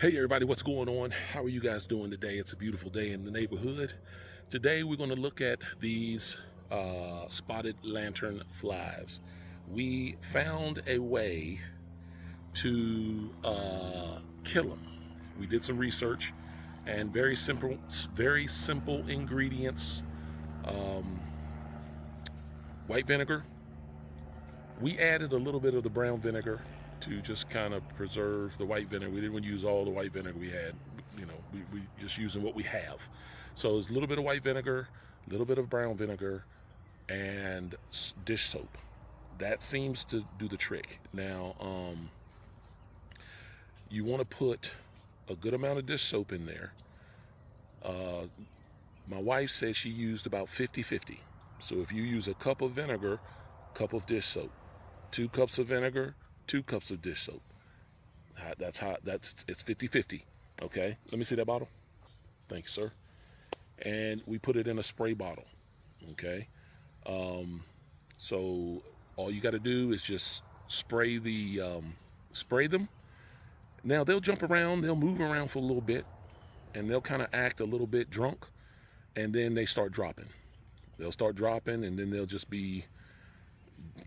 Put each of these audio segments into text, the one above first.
Hey everybody, what's going on? How are you guys doing today? It's a beautiful day in the neighborhood. Today we're going to look at these spotted lantern flies. We found a way to kill them. We did some research and very simple ingredients. White vinegar. We added a little bit of the brown vinegar to just kind of preserve the white vinegar. We didn't use all the white vinegar we had. You know, we just using what we have. So it's a little bit of white vinegar, a little bit of brown vinegar, and dish soap. That seems to do the trick. Now, you want to put a good amount of dish soap in there. My wife said she used about 50-50. So if you use a cup of vinegar, cup of dish soap, 2 cups of vinegar, 2 cups of dish soap. It's 50-50. Okay, let me see that bottle. Thank you, sir. And we put it in a spray bottle. Okay, so all you got to do is just spray them. Now they'll jump around, they'll move around for a little bit, and they'll kind of act a little bit drunk, and then they start dropping. They'll start dropping, and then they'll just be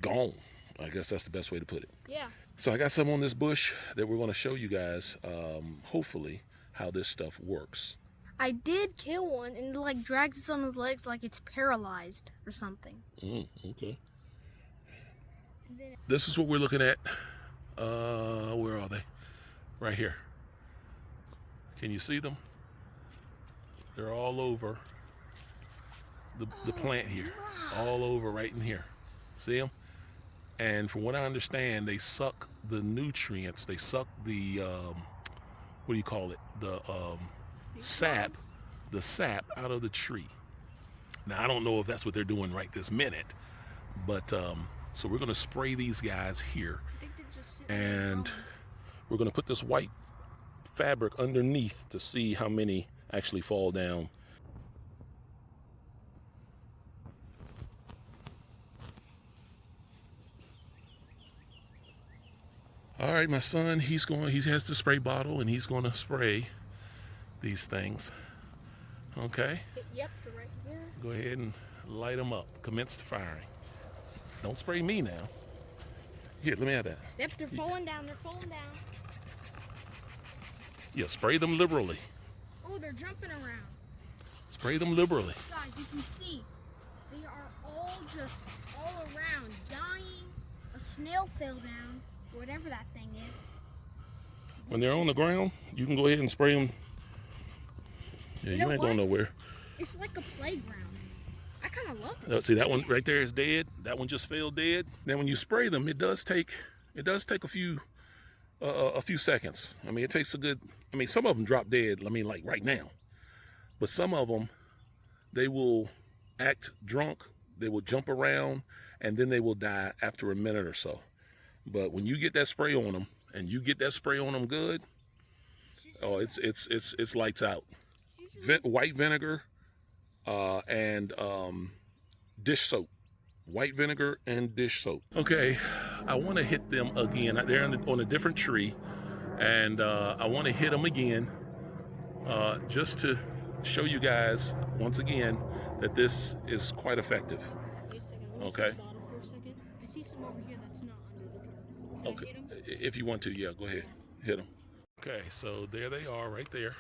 gone. I guess that's the best way to put it. Yeah. So I got some on this bush that we're going to show you guys, hopefully, how this stuff works. I did kill one, and it like drags its on its legs like it's paralyzed or something. Okay. This is what we're looking at. Where are they? Right here. Can you see them? They're all over the plant here. All over right in here. See them? And from what I understand, they suck the nutrients. They suck the, what do you call it? The sap out of the tree. Now, I don't know if that's what they're doing right this minute, but so we're going to spray these guys here. And we're going to put this white fabric underneath to see how many actually fall down. All right, my son, he has the spray bottle and he's going to spray these things. Okay? Yep, right here. Go ahead and light them up. Commence the firing. Don't spray me now. Here, let me have that. Yep, they're falling down. They're falling down. Yeah, spray them liberally. Oh, they're jumping around. Spray them liberally. Guys, you can see they are all just all around dying. A snail fell down. Whatever that thing is. When they're on the ground, you can go ahead and spray them. Yeah, you ain't going nowhere. It's like a playground. I kind of love it. See, that one right there is dead. That one just fell dead. Now, when you spray them, it does take a few seconds. I mean, it takes a good. I mean, some of them drop dead. I mean, like right now. But some of them, they will act drunk. They will jump around, and then they will die after a minute or so. But when you get that spray on them, and you get that spray on them good, oh, it's lights out. White vinegar and dish soap. White vinegar and dish soap. Okay, I want to hit them again. They're on a different tree, and I want to hit them again just to show you guys once again that this is quite effective. Okay. I see some over here that's not under the dirt. Okay, if you want to, yeah, go ahead, hit them. Okay, so there they are right there.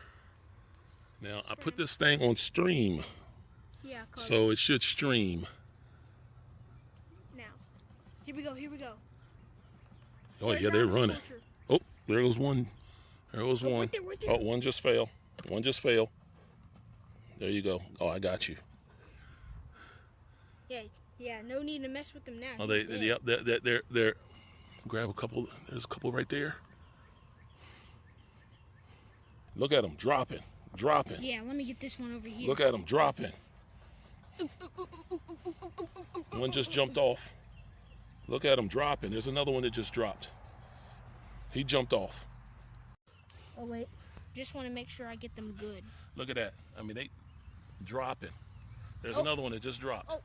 Now, I put this thing on stream, Yeah, so it should stream. Now, here we go. Oh, yeah, they're running. Oh, there goes one. There goes one. Right there. Oh, one just fell. One just fell. There you go. Oh, I got you. Yeah, no need to mess with them now. Oh, they're grab a couple. There's a couple right there. Look at them dropping. Yeah, let me get this one over here. Look at them dropping. One just jumped off. Look at them dropping. There's another one that just dropped. He jumped off. Oh, wait. Just want to make sure I get them good. Look at that. I mean, they dropping. There's another one that just dropped. I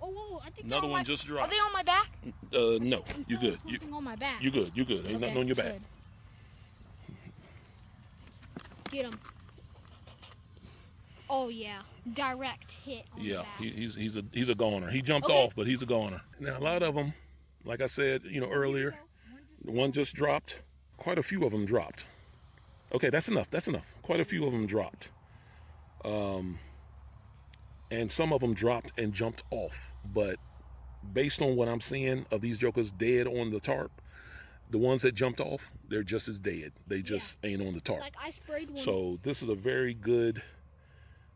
think Another one just dropped. Are they on my back? No. You good. On my back. You good. Ain't nothing on your back. Good. Get him. Oh yeah, direct hit on the Yeah, back. he's a goner. He jumped Okay. off, but he's a goner. Now a lot of them, like I said, earlier, one just dropped. Quite a few of them dropped. Okay, that's enough. That's enough. Quite a few of them dropped. And some of them dropped and jumped off. But based on what I'm seeing of these jokers dead on the tarp, the ones that jumped off, they're just as dead. They just ain't on the tarp. Like I sprayed one. So this is a very good,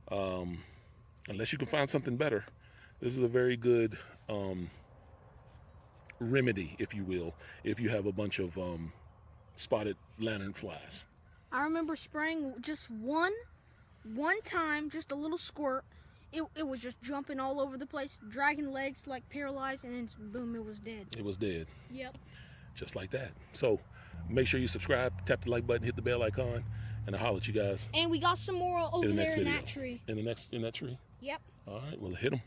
unless you can find something better, this is a very good remedy, if you will, if you have a bunch of spotted lanternflies. I remember spraying just one time, just a little squirt. It was just jumping all over the place, dragging legs like paralyzed, and then boom, it was dead. It was dead. Yep. Just like that. So make sure you subscribe, tap the like button, hit the bell icon, and I'll holler at you guys And we got some more over in the there next in video. that tree. In that tree? Yep. All right, well, hit them.